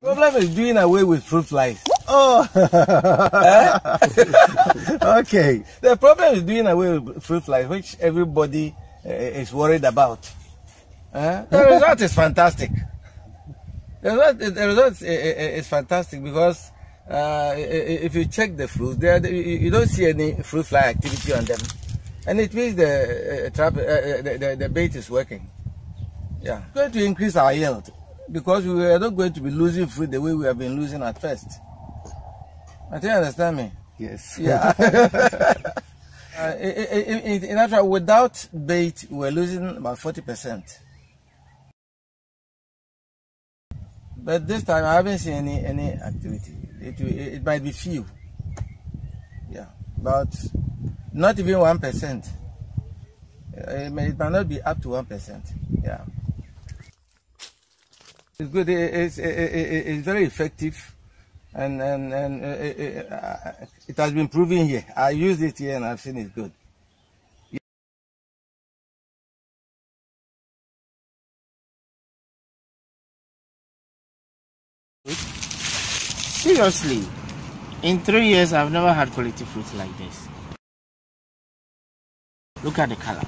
Problem is doing away with fruit flies. Oh, okay. The problem is doing away with fruit flies, which everybody is worried about. The result is fantastic. The result is fantastic because if you check the fruit, you don't see any fruit fly activity on them, and it means the bait is working. Yeah, it's going to increase our yield because we are not going to be losing fruit the way we have been losing at first. I think you understand me. Yes. Yeah. In actual, without bait, we're losing about 40%. But this time, I haven't seen any activity. It might be few. Yeah, but not even 1%. It might not be up to 1%. Yeah. It's good. It's very effective. And it has been proven here. I used it here and I've seen it good. Seriously, in 3 years I've never had quality fruit like this. Look at the color.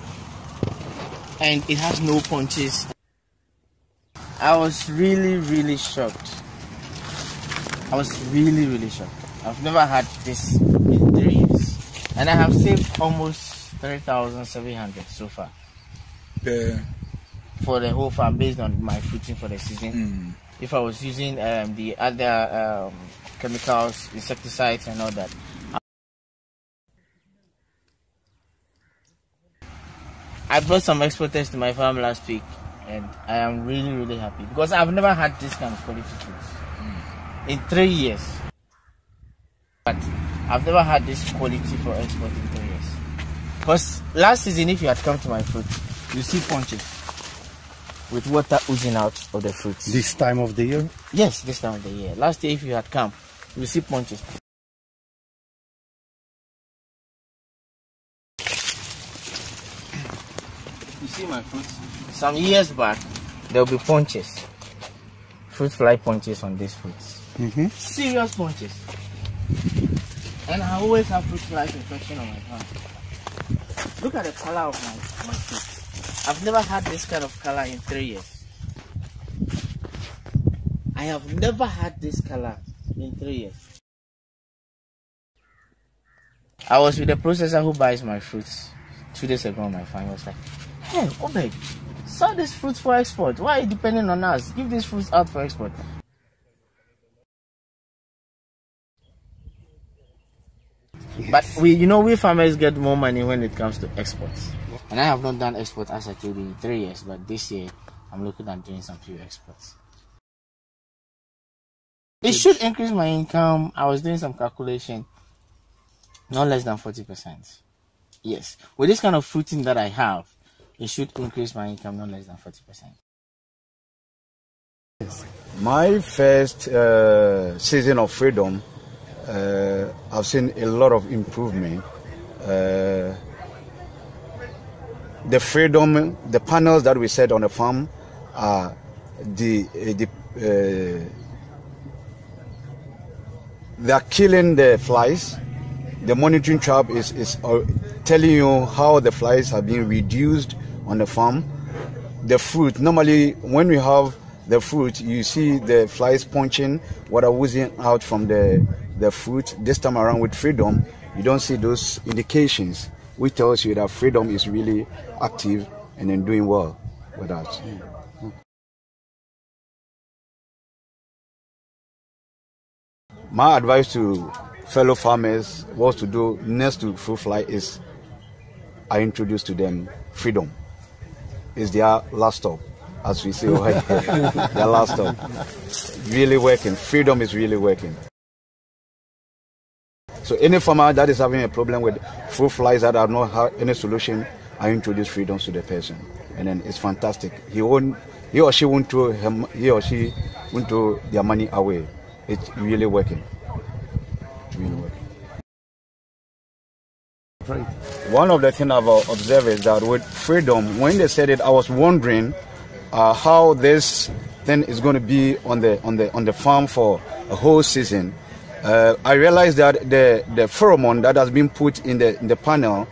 And it has no punches. I was really shocked. I was really shocked. I've never had this in 3 years. And I have saved almost 3,700 so far. For the whole farm based on my fruiting for the season. If I was using the other chemicals, insecticides and all that. I brought some exporters to my farm last week and I am really happy because I've never had this kind of quality fruits. In 3 years. But I've never had this quality for export in 3 years. Because last season, if you had come to my fruit, you see punches with water oozing out of the fruits. This time of the year? Yes, this time of the year. Last year, if you had come, you see punches. You see my fruits? Some years back, there will be punches. Fruit fly punches on these fruits. Serious punches. And I always have fruit fly infection on my hand. Look at the color of my fruit. I've never had this kind of color in 3 years. I have never had this color in 3 years. I was with the processor who buys my fruits 2 days ago on my farm. I was like, hey, Obed, sell these fruits for export. Why are you depending on us? Give these fruits out for export. But we farmers get more money when it comes to exports. And I have not done export as I told you in 3 years, but this year I'm looking at doing some few exports. It should increase my income. I was doing some calculation, not less than 40%. Yes, with this kind of fruiting that I have, it should increase my income not less than 40%. My first season of freedom, I've seen a lot of improvement. The freedom, the panels that we set on the farm are they are killing the flies. The monitoring trap is telling you how the flies are being reduced on the farm. The fruit, normally when we have the fruit, you see the flies punching, water oozing out from the fruit. This time around with freedom, you don't see those indications, which tells you that freedom is really active and then doing well with us. My advice to fellow farmers, what to do next to fruit fly is I introduce to them freedom. It's their last stop, as we say right here. Their last stop. Really working. Freedom is really working. So any farmer that is having a problem with fruit flies that have not had any solution, I introduce freedom to the person, and then it's fantastic. He or she won't throw their money away. It's really working. It's really working. Right. One of the things I've observed is that with freedom, when they said it, I was wondering how this then it's going to be on the farm for a whole season. I realized that the pheromone that has been put in the panel,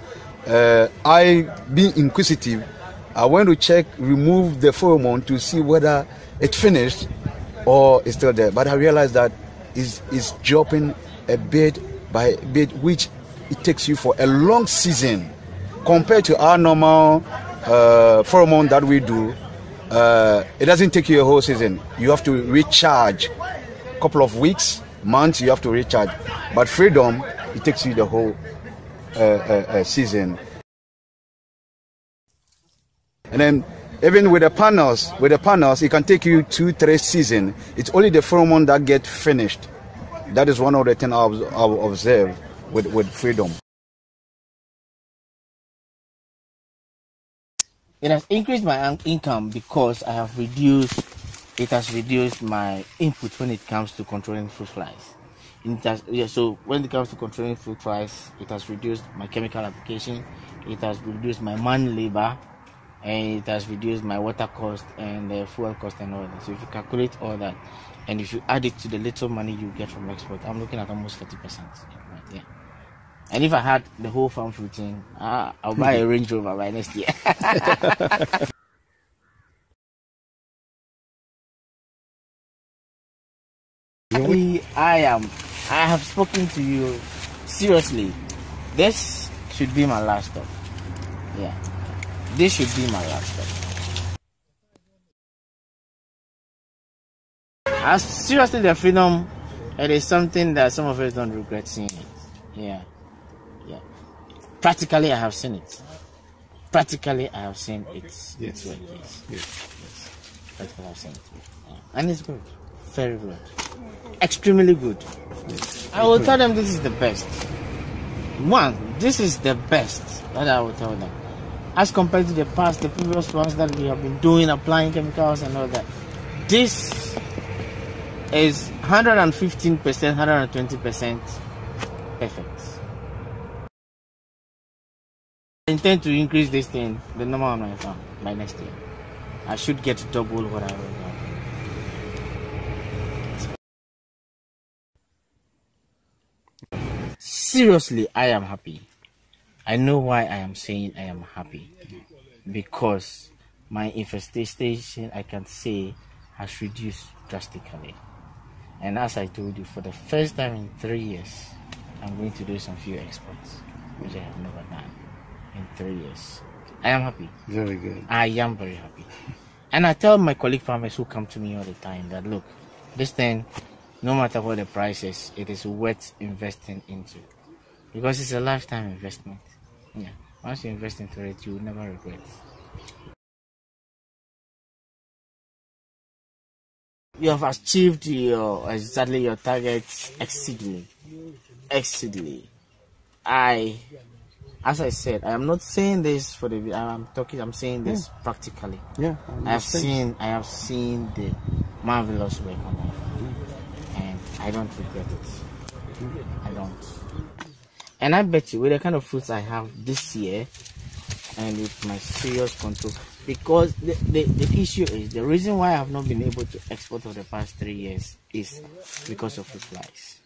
I being inquisitive, I went to check, remove the pheromone to see whether it finished or it's still there. But I realized that it's dropping a bit by bit, which it takes you for a long season compared to our normal pheromone that we do. It doesn't take you a whole season. You have to recharge a couple of weeks, months, you have to recharge. But Freedom, it takes you the whole season. And then even with the panels, it can take you 2-3 seasons. It's only the pheromone that get finished. That is one of the things I've observed with Freedom. It has increased my income because it has reduced my input when it comes to controlling fruit flies. So when it comes to controlling fruit flies, it has reduced my chemical application, it has reduced my man labor, and it has reduced my water cost and the fuel cost and all that. So if you calculate all that, and if you add it to the little money you get from export, I'm looking at almost 40%. Yeah. And if I had the whole farm fruiting, I'll buy a Range Rover by next year. I have spoken to you seriously. This should be my last stop. Yeah. This should be my last stop. Seriously, the Freedom, it is something that some of us don't regret seeing it. Yeah. Yeah. Practically, I have seen it. Practically, I have seen it. Yes. It's work, yes. Yes. Practically, I've seen it. Yeah. And it's good. Very good. Extremely good. Yes. I will tell them this is the best. This is the best that I will tell them. As compared to the previous ones that we have been doing, applying chemicals and all that. This is 115%, 120% perfect. I intend to increase this thing, the number on my farm, by next year. I should get double what I will have. Seriously, I am happy. I know why I am saying I am happy. Because my infestation, I can say, has reduced drastically. And as I told you, for the first time in 3 years, I'm going to do some few exports, which I have never done in 3 years. I am happy. Very good. I am very happy. And I tell my colleague farmers who come to me all the time that, look, this thing, no matter what the price is, it is worth investing into. Because it's a lifetime investment. Yeah. Once you invest into it, you will never regret. You have achieved exactly your targets exceedingly. As I said, I am not saying this for the. I'm saying this practically. Yeah. I have seen the marvelous work on my farm, and I don't regret it. I don't. And I bet you, with the kind of fruits I have this year, and with my serious control, because the issue is, the reason why I have not been able to export for the past 3 years is because of fruit flies.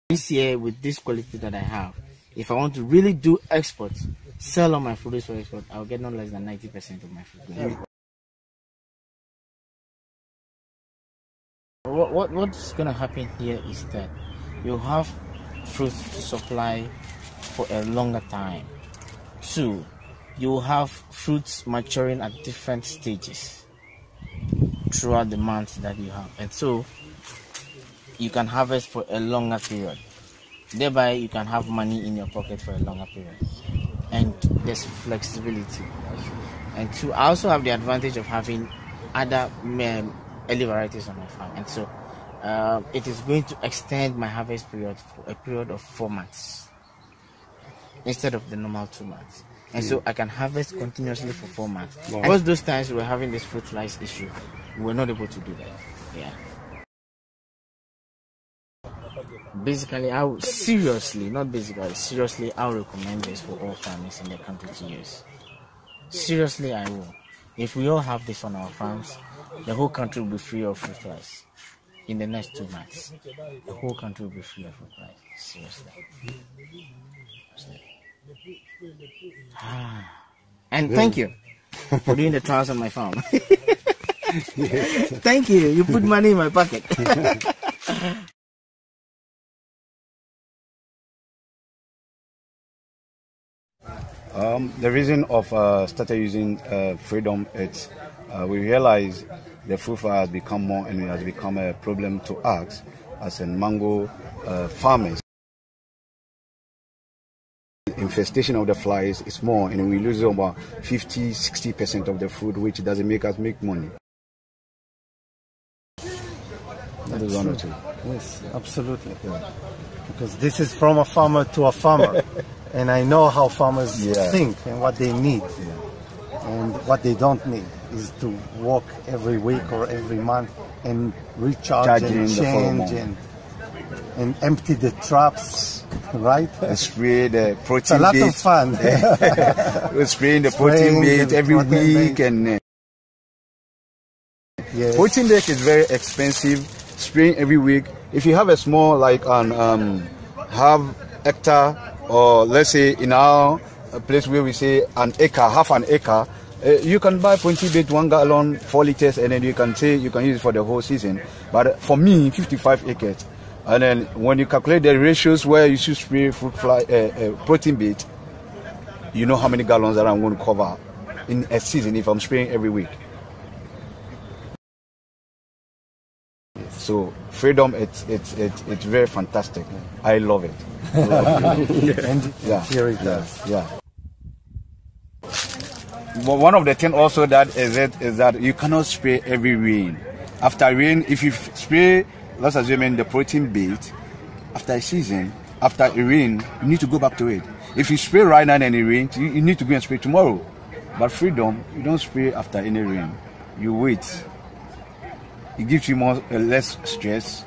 This year, with this quality that I have, if I want to really do exports, sell all my fruits for export, I'll get no less than 90% of my fruit. What's gonna happen here is that you have fruit supply for a longer time. 2, you have fruits maturing at different stages throughout the months that you have, and so you can harvest for a longer period. Thereby, you can have money in your pocket for a longer period, and there's flexibility. And 2, I also have the advantage of having other early varieties on my farm, and so it is going to extend my harvest period for a period of 4 months instead of the normal 2 months, and so I can harvest continuously for 4 months. Wow. Because those times we were having this fruit flies issue, we were not able to do that. Yeah. basically, I would seriously, not basically, seriously, I would recommend this for all farmers in the country to use. Seriously, I will. If we all have this on our farms, the whole country will be free of fruit flies in the next 2 months. The whole country will be free of fruit flies. Seriously. And thank you for doing the trials on my farm. Thank you. You put money in my pocket. The reason of started using Freedom, it's we realize the fruit fly has become more and it has become a problem to us as a mango farmers. Infestation of the flies is more, and we lose about 50-60% of the food, which doesn't make us make money. That is one or two. Yes, absolutely. Yeah. Because this is from a farmer to a farmer. And I know how farmers think and what they need. And what they don't need is to walk every week or every month and recharge and change and empty the traps, right? Spray the protein bait. It's a lot of fun. We're spraying the protein bait every week. And protein bait is very expensive. Spraying every week. If you have a small, like half hectare, or let's say in our place where we say an acre, half an acre, you can buy protein bait 1 gallon, 4 liters, and then you can use it for the whole season. But for me, 55 acres, and then when you calculate the ratios where you should spray fruit fly protein bait, you know how many gallons that I'm going to cover in a season if I'm spraying every week. So Freedom, it's very fantastic. I love it. Here it does. Yeah. But one of the things also that is that you cannot spray every rain. After rain, if you spray, let's assume the protein bait, after a season, after a rain, you need to go back to it. If you spray right now and it rains, you need to go and spray tomorrow. But Freedom, you don't spray after any rain. You wait. It gives you less stress,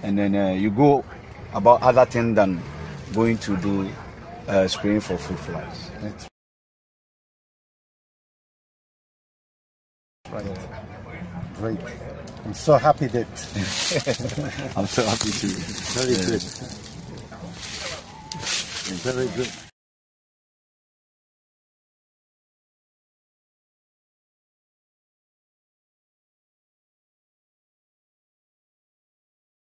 and then you go about other things than going to do spraying for fruit flies. Right. Great. I'm so happy that I'm so happy too. Very good. Very good.